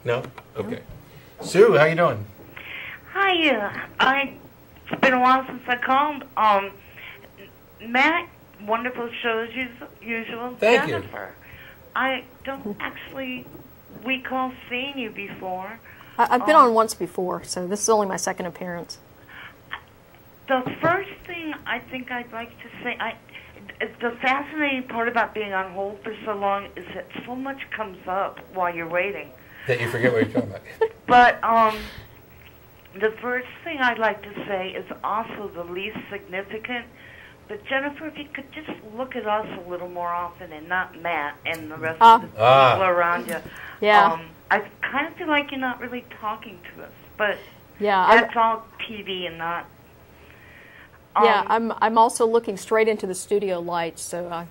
No? Okay. Sue, how you doing? Hi, it's been a while since I called. Matt, wonderful show as usual. Thank you. Jennifer, I don't actually recall seeing you before. I've been on once before, so this is only my second appearance. The first thing I think I'd like to say, the fascinating part about being on hold for so long is that so much comes up while you're waiting. That you forget what you're talking about. But the first thing I'd like to say is also the least significant. But Jennifer, if you could just look at us a little more often and not Matt and the rest of the people around you. Yeah. I kind of feel like you're not really talking to us, but yeah, that's all TV and not. Yeah, I'm also looking straight into the studio lights, so I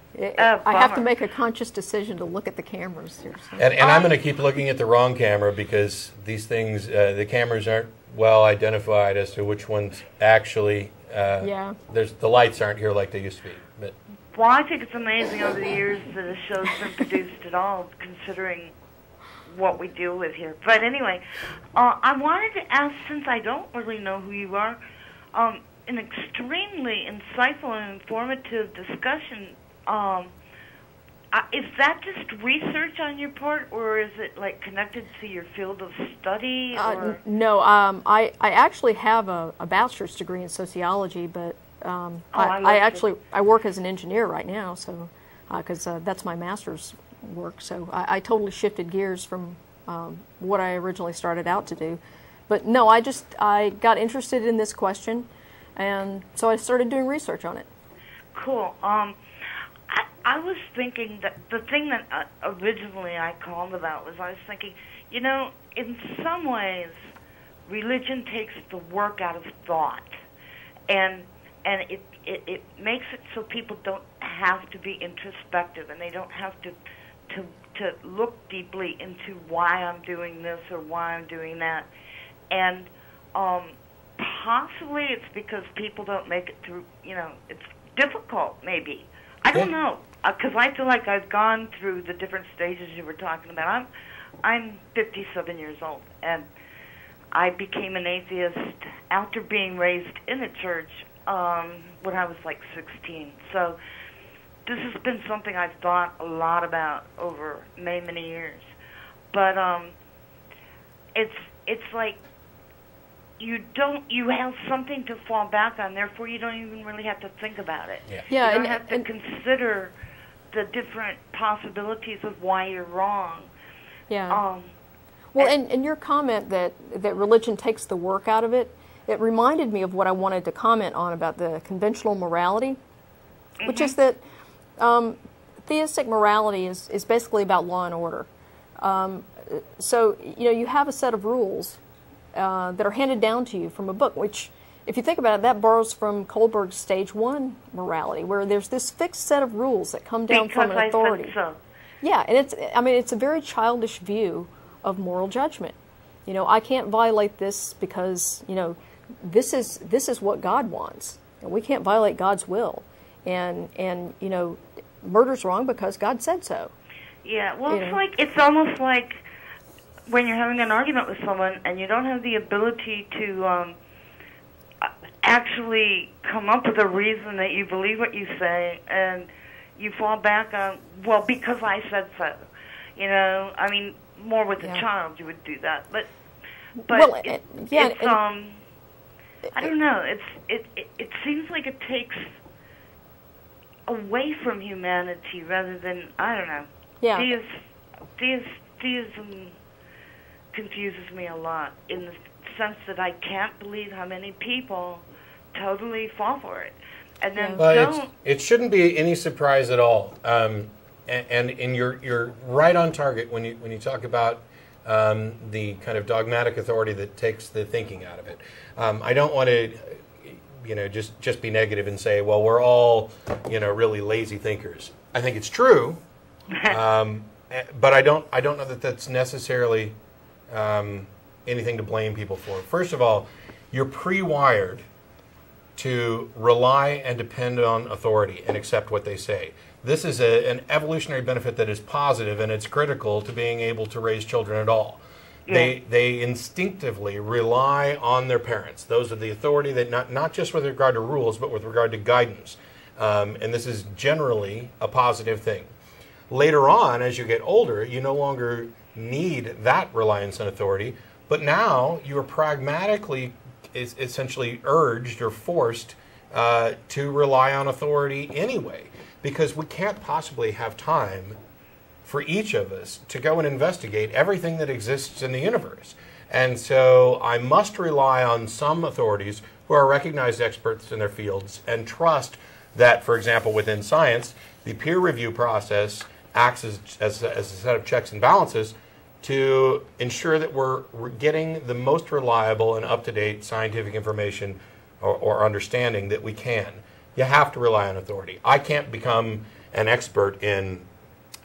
have to make a conscious decision to look at the cameras here. So. And I'm going to keep looking at the wrong camera because these things, the cameras aren't well identified as to which ones actually. The lights aren't here like they used to be. But. Well, I think it's amazing over the years that a show's been produced at all, considering what we deal with here. But anyway, I wanted to ask, since I don't really know who you are, an extremely insightful and informative discussion. Is that just research on your part, or is it like connected to your field of study? No, I actually have a bachelor's degree in sociology, but I work as an engineer right now, so because that's my master's work. So I totally shifted gears from what I originally started out to do. But no, I got interested in this question, and so I started doing research on it. Cool. I was thinking that the thing that originally I called about was I was thinking, you know, in some ways, religion takes the work out of thought, and it makes it so people don't have to be introspective, and they don't have to look deeply into why I'm doing this or why I'm doing that, and possibly it's because people don't make it through. You know, it's difficult, maybe. I don't know, because I feel like I've gone through the different stages you were talking about. I'm 57 years old, and I became an atheist after being raised in a church when I was like 16. So this has been something I've thought a lot about over many, many years. But it's like you have something to fall back on, therefore you don't even really have to think about it. You don't have to consider the different possibilities of why you're wrong. Yeah. Well, and your comment that religion takes the work out of it, it reminded me of what I wanted to comment on about the conventional morality, which is that theistic morality is basically about law and order. So, you know, you have a set of rules that are handed down to you from a book, which, if you think about it, that borrows from Kohlberg's Stage 1 morality, where there's this fixed set of rules that come down from an authority. I said so. Yeah, and it's a very childish view of moral judgment. You know, I can't violate this because, you know, this is what God wants, and we can't violate God's will. And you know, murder's wrong because God said so. Yeah, well, it's almost like when you're having an argument with someone and you don't have the ability to actually come up with a reason that you believe what you say, and you fall back on, well, because I said so. You know, I mean, more with a child you would do that, but well, I don't know. It seems like it takes away from humanity rather than, I don't know. Yeah. Theism confuses me a lot in the sense that I can't believe how many people totally fall for it, and then it shouldn't be any surprise at all. And you're right on target when you talk about the kind of dogmatic authority that takes the thinking out of it. I don't want to, you know, just be negative and say, well, we're all, you know, really lazy thinkers. I think it's true, but I don't know that that's necessarily anything to blame people for. First of all, you're pre-wired to rely and depend on authority and accept what they say. This is an evolutionary benefit that is positive, and it's critical to being able to raise children at all. They instinctively rely on their parents. Those are the authority that not just with regard to rules, but with regard to guidance. And this is generally a positive thing. Later on, as you get older, you no longer need that reliance on authority, but now you are pragmatically essentially urged or forced to rely on authority anyway, because we can't possibly have time for each of us to go and investigate everything that exists in the universe. And so I must rely on some authorities who are recognized experts in their fields and trust that, for example, within science, the peer review process acts as a set of checks and balances to ensure that we're getting the most reliable and up-to-date scientific information or understanding that we can. You have to rely on authority. I can't become an expert in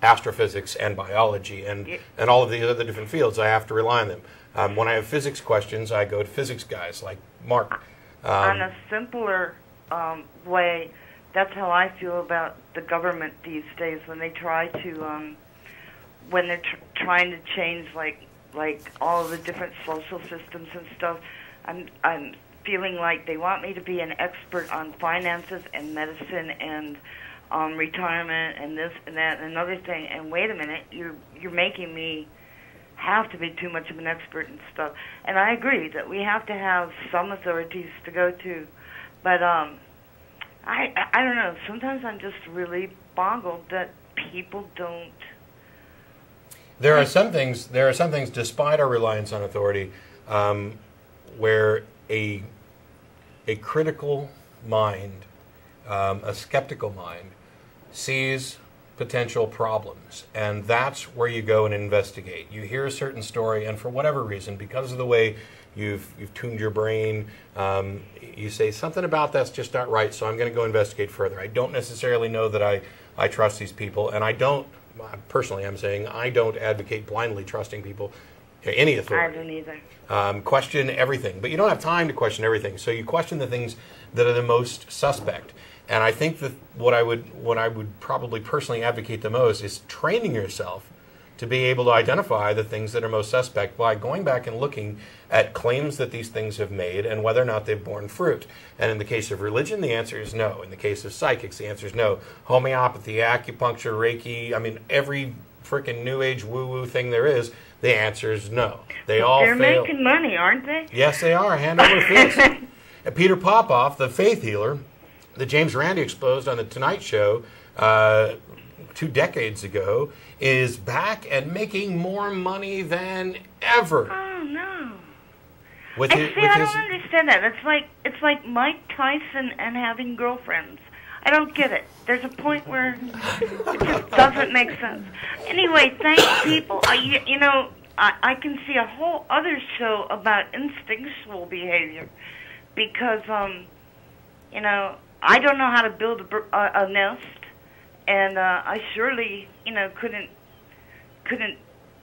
astrophysics and biology and all of the other different fields. I have to rely on them. When I have physics questions, I go to physics guys like Mark. On a simpler way, that's how I feel about the government these days when they try to, when they're trying to change like all of the different social systems and stuff. I'm feeling like they want me to be an expert on finances and medicine and retirement and this and that and another thing. And wait a minute, you're making me have to be too much of an expert and stuff. And I agree that we have to have some authorities to go to, but I don't know. Sometimes I'm just really boggled that people don't. There are some things. There are some things, despite our reliance on authority, where a critical mind, a skeptical mind, sees potential problems, and that's where you go and investigate. You hear a certain story, and for whatever reason, because of the way you've tuned your brain, you say something about that's just not right, so I'm going to go investigate further. I don't necessarily know that I trust these people, and I don't, personally I'm saying, I don't advocate blindly trusting people, any authority. I don't either. Question everything, but you don't have time to question everything, so you question the things that are the most suspect. And I think that what I would probably personally advocate the most is training yourself to be able to identify the things that are most suspect by going back and looking at claims that these things have made and whether or not they've borne fruit. And in the case of religion, the answer is no. In the case of psychics, the answer is no. Homeopathy, acupuncture, Reiki, I mean, every freaking New Age woo-woo thing there is, the answer is no. They all fail. They're making money, aren't they? Yes, they are, hand over fist. And Peter Popoff, the faith healer, that James Randi exposed on the Tonight Show 2 decades ago, is back and making more money than ever. Oh no! I don't understand that. It's like Mike Tyson and having girlfriends. I don't get it. There's a point where it just doesn't make sense. Anyway, thanks, people. I can see a whole other show about instinctual behavior because I don't know how to build a nest, and I surely, couldn't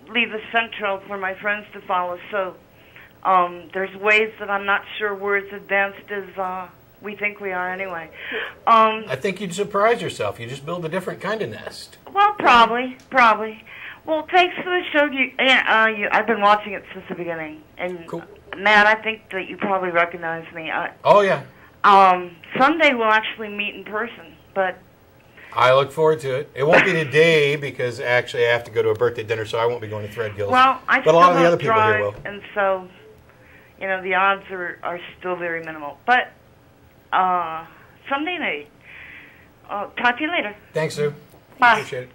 leave a central for my friends to follow. So there's ways that I'm not sure we're as advanced as we think we are anyway. I think you'd surprise yourself. You just build a different kind of nest. Well, probably. Well, thanks for the show. I've been watching it since the beginning, and cool. Matt, I think that you probably recognize me. Oh yeah. Sunday we'll actually meet in person, but I look forward to it. It won't be today because actually I have to go to a birthday dinner, so I won't be going to Threadgills. Well, but a lot of the other people here will. And so, the odds are still very minimal. But Sunday night. Talk to you later. Thanks, Sue. Bye. Appreciate it.